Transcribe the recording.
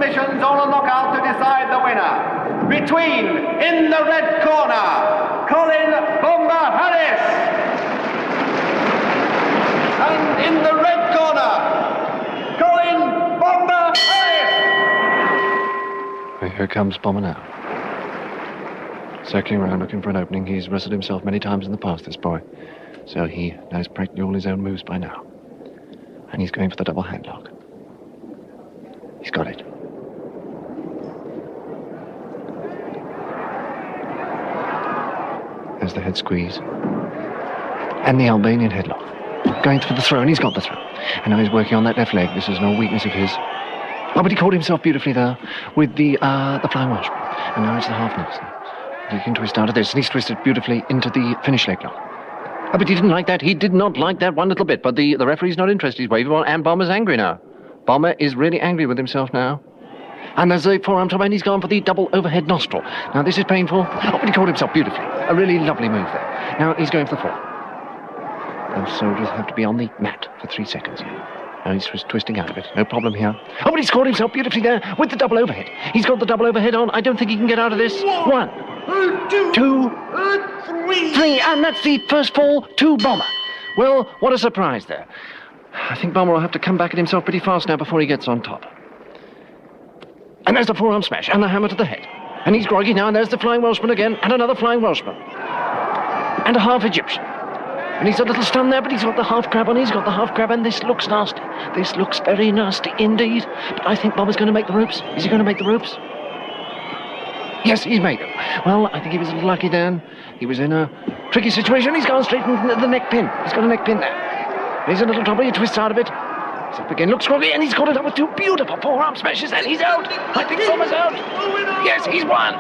positions on a knockout to decide the winner. Between, in the red corner, Colin Bomber Harris. And in the red corner, Colin Bomber Harris. Well, here comes Bomber now. Circling around looking for an opening. He's wrestled himself many times in the past, this boy. So he knows practically all his own moves by now. And he's going for the double headlock. He's got it. There's the head squeeze. And the Albanian headlock. Going for the throw, and he's got the throw. And now he's working on that left leg. This is no weakness of his. Oh, but he caught himself beautifully there with the flying Welshman. And now it's the half Nelson. He can twist out of this, and he's twisted beautifully into the finish leg lock. Oh, but he didn't like that. He did not like that one little bit. But the referee's not interested. He's waving on, and Bomber's angry now. Bomber is really angry with himself now. And there's the forearm top, and he's gone for the double overhead nostril. Now, this is painful. Oh, but he caught himself beautifully. A really lovely move there. Now, he's going for the four. Those soldiers have to be on the mat for 3 seconds. Now he's twisting out of it. No problem here. Oh, but he's caught himself beautifully there with the double overhead. He's got the double overhead on. I don't think he can get out of this. 1, 2, 3. And that's the first fall to Bomber. Well, what a surprise there. I think Bomber will have to come back at himself pretty fast now before he gets on top. And there's the forearm smash and the hammer to the head. And he's groggy now, and there's the flying Welshman again, and another flying Welshman. And a half Egyptian. And he's a little stunned there, but he's got the half crab on. He's got the half crab, and this looks nasty. This looks very nasty indeed. But I think Bomber's going to make the ropes. Is he going to make the ropes? Yes, he's made them. Well, I think he was a little lucky, Dan. He was in a tricky situation. He's gone straight into the neck pin. He's got a neck pin there. He's in a little trouble. He twists out of it. He's up again. Looks groggy, and he's got it up with 2 beautiful forearm smashes, and he's out. I think Bomber's out. Yes, he's won.